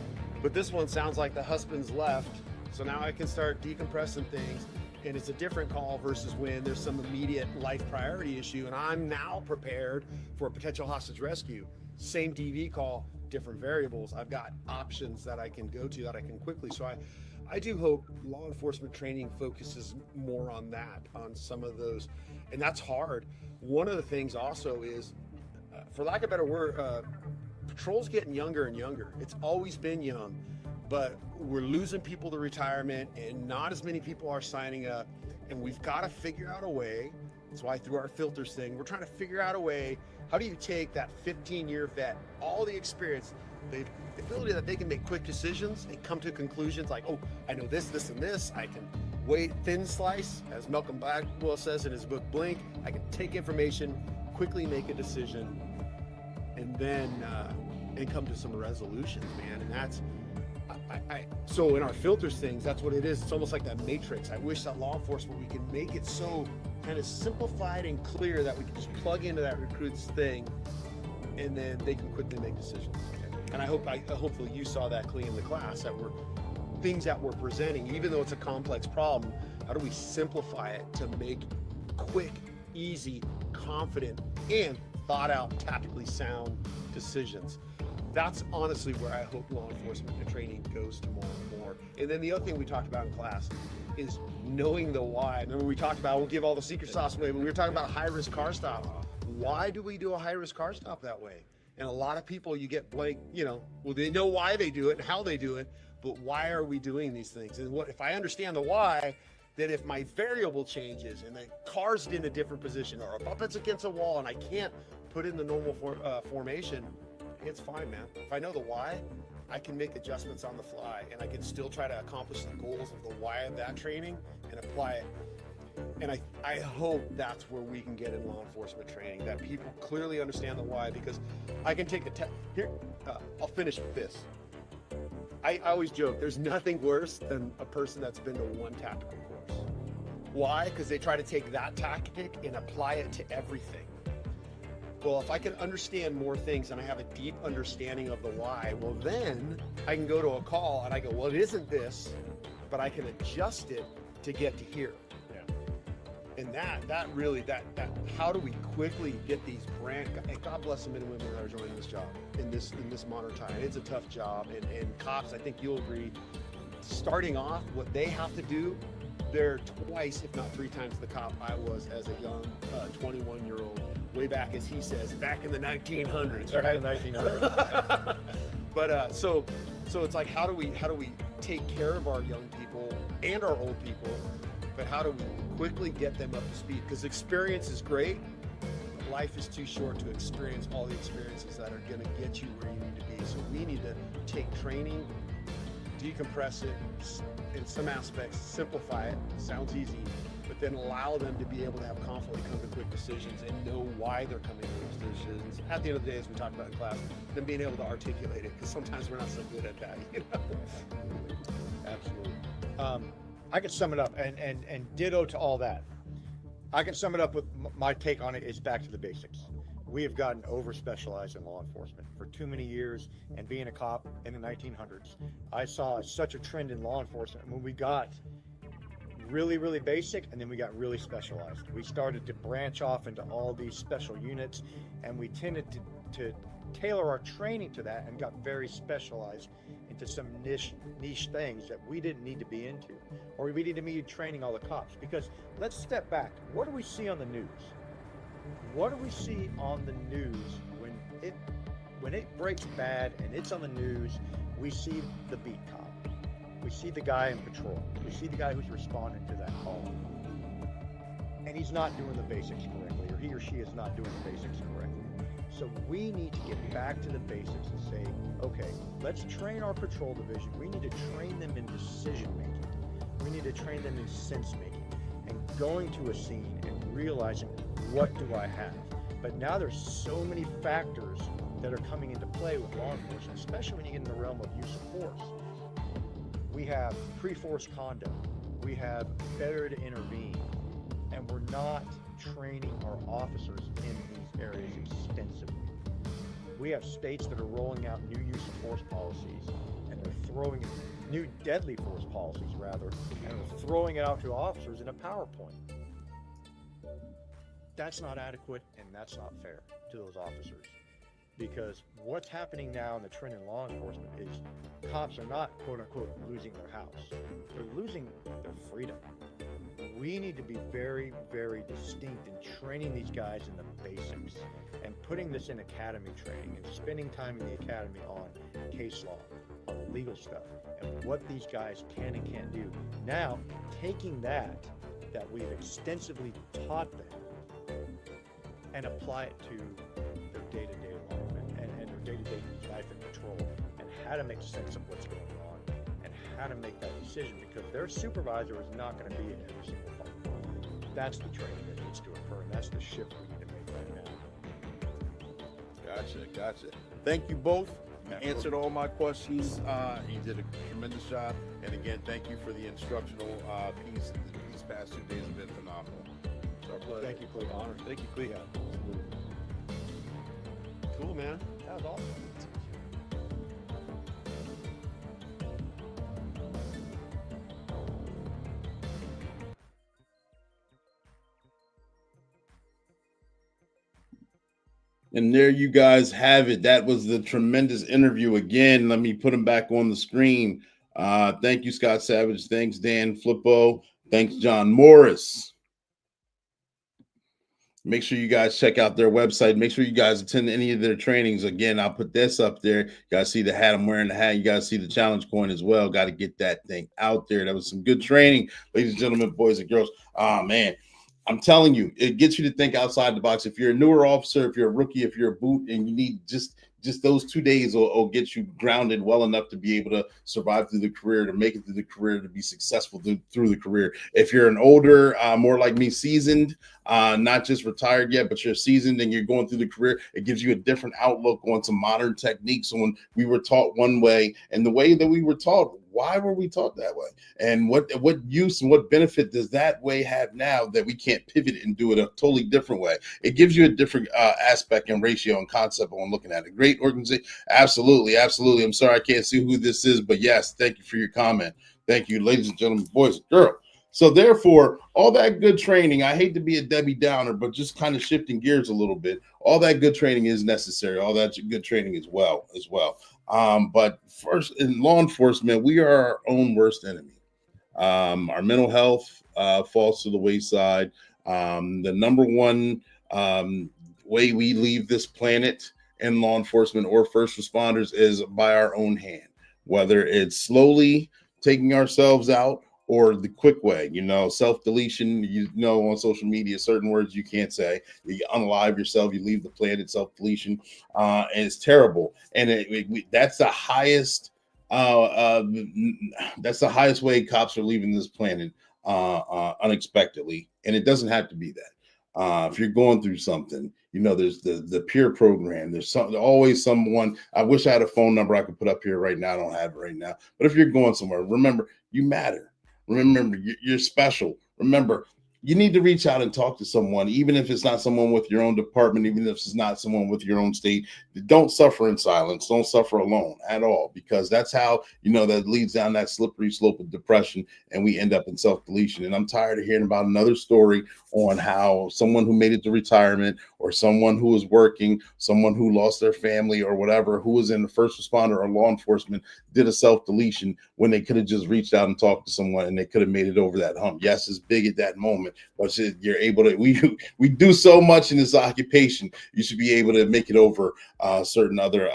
but this one sounds like the husband's left, so now I can start decompressing things. And it's a different call versus when there's some immediate life priority issue and I'm now prepared for a potential hostage rescue. Same DV call, different variables. I've got options that I can go to that I can quickly. So I do hope law enforcement training focuses more on that, on some of those. And that's hard. One of the things also is, for lack of a better word, patrol's getting younger and younger. It's always been young. But we're losing people to retirement and not as many people are signing up, and we've got to figure out a way. That's why through our filters thing, we're trying to figure out a way. How do you take that 15-year vet, all the experience, the ability that they can make quick decisions and come to conclusions like, oh, I know this, this, and this. I can weigh thin slice, as Malcolm Gladwell says in his book Blink. I can take information, quickly make a decision, and then and come to some resolutions, man. And that's so in our filters things, that's what it is. It's almost like that matrix. I wish that law enforcement, we can make it so kind of simplified and clear that we can just plug into that recruit's thing and then they can quickly make decisions. And hopefully you saw that clean in the class, that we're things that we're presenting, even though it's a complex problem, how do we simplify it to make quick, easy, confident, and thought out, tactically sound decisions. That's honestly where I hope law enforcement and training goes to more and more. And then the other thing we talked about in class is knowing the why. Remember we talked about, we'll give all the secret sauce away, when we were talking about high-risk car stop. Why do we do a high-risk car stop that way? And a lot of people, you get blank, well, they know why they do it and how they do it, but why are we doing these things? And what if I understand the why, that if my variable changes and the car's in a different position, or if it's against a wall and I can't put in the normal formation, it's fine, man. If I know the why, I can make adjustments on the fly and I can still try to accomplish the goals of the why of that training and apply it. And I hope that's where we can get in law enforcement training, that people clearly understand the why, because I can take the test. Here, I'll finish with this. I always joke, there's nothing worse than a person that's been to one tactical course. Why? Because they try to take that tactic and apply it to everything. Well, if I can understand more things and I have a deep understanding of the why, well then I can go to a call and I go, well, it isn't this, but I can adjust it to get to here. And that how do we quickly get these and God bless the men and women that are joining this job in this modern time. It's a tough job, and cops, I think you'll agree, starting off, what they have to do, they're twice, if not three times the cop I was as a young 21-year-old, way back, as he says, back in the 1900s, right? Back in the 1900s. But so it's like, how do we take care of our young people and our old people, but how do we quickly get them up to speed? Because experience is great, but life is too short to experience all the experiences that are going to get you where you need to be. So we need to take training, decompress it, in some aspects, simplify it. Sounds easy, but then allow them to be able to have confidently come to quick decisions and know why they're coming to those decisions. At the end of the day, as we talked about in class, them being able to articulate it, because sometimes we're not so good at that. Absolutely. I can sum it up, and ditto to all that. I can sum it up with my take on it is back to the basics. We have gotten over-specialized in law enforcement for too many years, and being a cop in the 1900s, I saw such a trend in law enforcement when we got really, really basic, and then we got really specialized. We started to branch off into all these special units, and we tended to tailor our training to that and got very specialized into some niche things that we didn't need to be into, or we didn't need training all the cops. Because let's step back. What do we see on the news? What do we see on the news when it breaks bad and it's on the news? We see the beat cop. We see the guy in patrol. We see the guy who's responding to that call. And he's not doing the basics correctly, or he or she is not doing the basics correctly. So we need to get back to the basics and say, okay, let's train our patrol division. We need to train them in decision making. We need to train them in sense making and going to a scene and realizing, what do I have? But now there's so many factors that are coming into play with law enforcement, especially when you get in the realm of use of force. We have pre-force conduct. We have failure to intervene. And we're not training our officers in these areas extensively. We have states that are rolling out new use of force policies, and they're throwing new deadly force policies rather, and throwing it out to officers in a PowerPoint. That's not adequate and that's not fair to those officers. Because what's happening now in the trend in law enforcement is cops are not, quote unquote, losing their house. They're losing their freedom. We need to be very, very distinct in training these guys in the basics and putting this in academy training and spending time in the academy on case law, on the legal stuff, and what these guys can and can't do. Now, taking that we've extensively taught them and apply it to their day-to-day life and their day-to-day life and patrol, and how to make sense of what's going on and how to make that decision, because their supervisor is not going to be in every single fight. That's the training that needs to occur, and that's the shift we need to make right now. Gotcha. Thank you both. You answered all my questions. You did a tremendous job. And again, thank you for the instructional piece. These past 2 days have been phenomenal. Thank you, Clea. Honor. Thank you, Clea. Cool, man. That was awesome. And there you guys have it. That was the tremendous interview. Again, let me put him back on the screen. Thank you, Scott Savage. Thanks, Dan Flippo. Thanks, John Morris. Make sure you guys check out their website. Make sure you guys attend any of their trainings. Again, I'll put this up there. You guys see the hat. I'm wearing the hat. You guys see the challenge coin as well. Got to get that thing out there. That was some good training, ladies and gentlemen, boys and girls. Man, I'm telling you, it gets you to think outside the box. If you're a newer officer, if you're a rookie, if you're a boot, and you need just those 2 days will get you grounded well enough to be able to survive through the career, to make it through the career, to be successful through the career. If you're an older, more like me, seasoned, not just retired yet, but you're seasoned and you're going through the career, it gives you a different outlook on some modern techniques. When we were taught one way, and the way that we were taught, why were we taught that way? And what use and what benefit does that way have now that we can't pivot and do it a totally different way? It gives you a different aspect and ratio and concept on looking at it. Great organization. Absolutely. I'm sorry I can't see who this is, but yes, thank you for your comment. Thank you, ladies and gentlemen, boys and girls. So therefore, all that good training, I hate to be a Debbie Downer, but just kind of shifting gears a little bit, all that good training is necessary. All that good training as well. But first, in law enforcement, we are our own worst enemy. Our mental health falls to the wayside. The number one way we leave this planet in law enforcement or first responders is by our own hand, whether it's slowly taking ourselves out or the quick way, self-deletion, on social media, certain words you can't say. You unalive yourself, you leave the planet, self-deletion, and it's terrible. And that's the highest way cops are leaving this planet unexpectedly. And it doesn't have to be that. If you're going through something, there's the peer program. There's always someone. I wish I had a phone number I could put up here right now. I don't have it right now. But if you're going somewhere, remember, you matter. Remember, you're special. Remember, you need to reach out and talk to someone, even if it's not someone with your own department, even if it's not someone with your own state. Don't suffer in silence. Don't suffer alone at all, because that's how, that leads down that slippery slope of depression, and we end up in self-deletion. And I'm tired of hearing about another story on how someone who made it to retirement, or someone who was working, someone who lost their family or whatever, who was in the first responder or law enforcement, did a self-deletion when they could have just reached out and talked to someone and they could have made it over that hump. Yes, it's big at that moment, but you're able to, we do so much in this occupation. You should be able to make it over certain other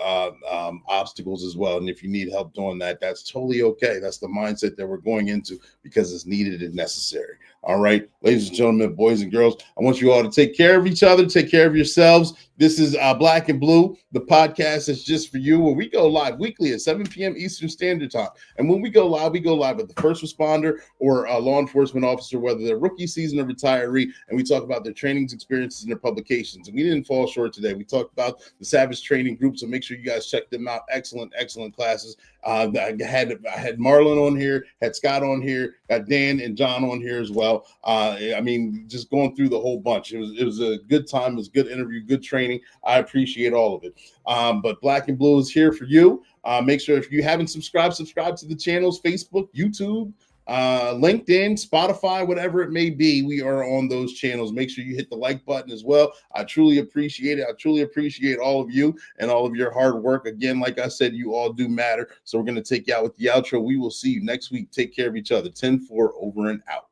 obstacles as well. And if you need help doing that, that's totally okay. That's the mindset that we're going into, because it's needed and necessary. All right, ladies and gentlemen, boys and girls, I want you all to take care of each other, take care of yourselves. This is Black and Blue, the podcast that's just for you, where we go live weekly at 7 p.m. Eastern Standard Time. And when we go live with the first responder or a law enforcement officer, whether they're rookie season or retiree, and we talk about their trainings, experiences, and their publications. And we didn't fall short today. We talked about the Savage Training Group, so make sure you guys check them out. Excellent classes. I had Marlon on here, had Scott on here, got Dan and John on here as well. well. I mean, just going through the whole bunch. It was a good time. It was a good interview, good training. I appreciate all of it. But Black and Blue is here for you. Make sure if you haven't subscribed to the channels, Facebook, YouTube, LinkedIn, Spotify, whatever it may be. We are on those channels. Make sure you hit the like button as well. I truly appreciate it. I truly appreciate all of you and all of your hard work. Again, like I said, you all do matter. So we're going to take you out with the outro. We will see you next week. Take care of each other. 10-4 over and out.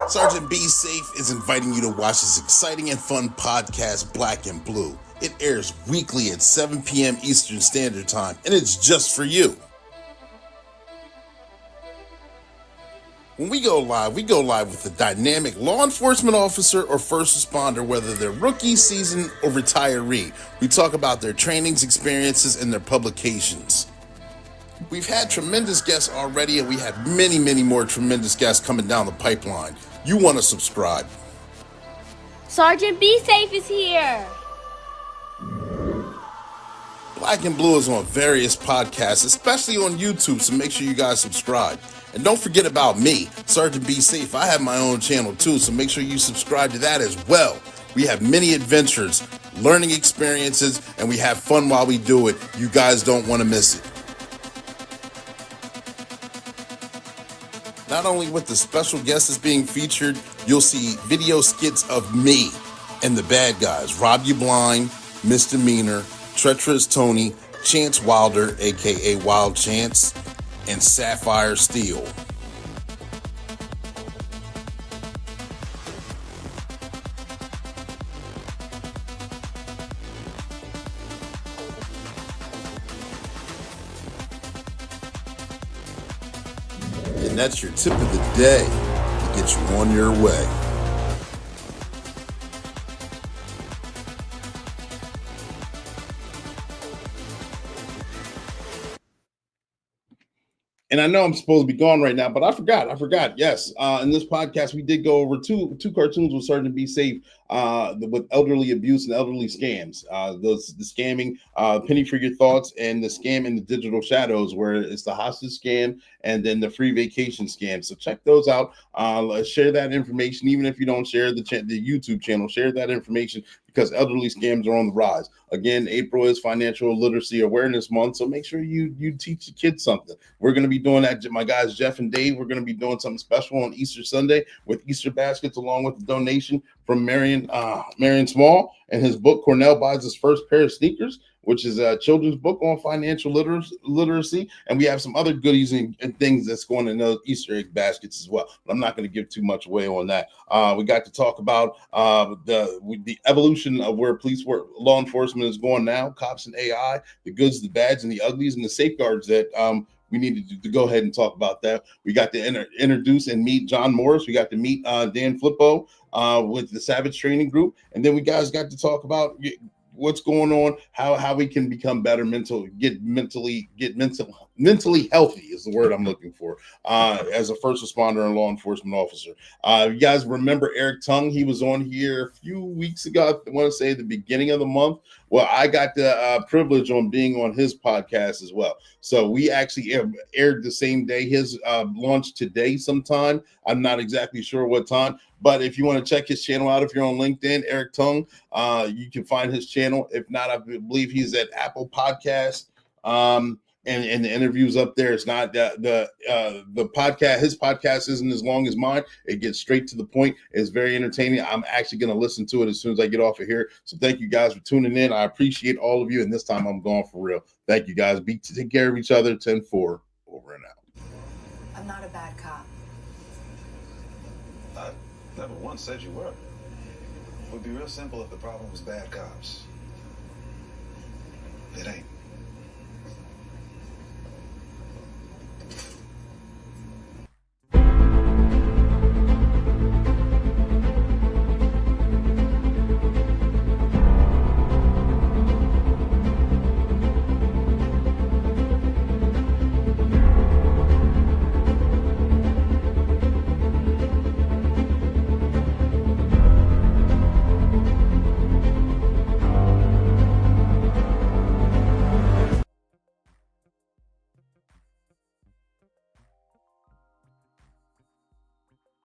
Sergeant Be Safe is inviting you to watch this exciting and fun podcast, Black and Blue. It airs weekly at 7 p.m. Eastern Standard Time, and it's just for you. When we go live with a dynamic law enforcement officer or first responder, whether they're rookie, seasoned, or retiree. We talk about their trainings, experiences, and their publications. We've had tremendous guests already, and we have many, many more tremendous guests coming down the pipeline. You want to subscribe. Sergeant Be Safe is here. Black and Blue is on various podcasts, especially on YouTube, so make sure you guys subscribe. And don't forget about me, Sergeant Be Safe. I have my own channel too, so make sure you subscribe to that as well. We have many adventures, learning experiences, and we have fun while we do it. You guys don't want to miss it. Not only with the special guests that's being featured, you'll see video skits of me and the bad guys, Rob You Blind, Misdemeanor, Treacherous Tony, Chance Wilder, aka Wild Chance, and Sapphire Steel. And that's your tip of the day to get you on your way. And I know I'm supposed to be gone right now, but I forgot. Yes. In this podcast, we did go over two cartoons with Sergeant Be Safe with elderly abuse and elderly scams. The scamming, Penny for Your Thoughts, and the scam in the Digital Shadows, where it's the hostage scam and then the free vacation scam. So check those out. Share that information, even if you don't share the YouTube channel. Share that information because elderly scams are on the rise. Again, April is Financial Literacy Awareness Month, so make sure you teach your kids something. We're going to be doing that. My guys, Jeff and Dave, we're going to be doing something special on Easter Sunday with Easter baskets, along with the donation from Marion Small and his book, Cornell Buys His First Pair of Sneakers, which is a children's book on financial literacy. And we have some other goodies and things that's going in those Easter egg baskets as well. But I'm not going to give too much away on that. We got to talk about the evolution of where police work, law enforcement is going now, cops and AI, the goods, the bads, and the uglies, and the safeguards that we needed to go ahead and talk about that. We got to introduce and meet John Morris. We got to meet Dan Flippo with the Savage Training Group. And then we guys got to talk about what's going on, how we can become better mentally healthy is the word I'm looking for, as a first responder and law enforcement officer. You guys remember Eric Tung? He was on here a few weeks ago. I want to say the beginning of the month. Well, I got the privilege on being on his podcast as well. So we actually aired the same day. His launched today sometime. I'm not exactly sure what time. But if you want to check his channel out, if you're on LinkedIn, Eric Tung, you can find his channel. If not, I believe he's at Apple Podcasts. And the interviews up there. It's not the podcast. His podcast isn't as long as mine. It gets straight to the point. It's very entertaining. I'm actually going to listen to it as soon as I get off of here. So thank you guys for tuning in. I appreciate all of you. And this time I'm going for real. Thank you guys. Take care of each other. 10-4 over and out. I'm not a bad cop. I never once said you were. It would be real simple if the problem was bad cops. It ain't.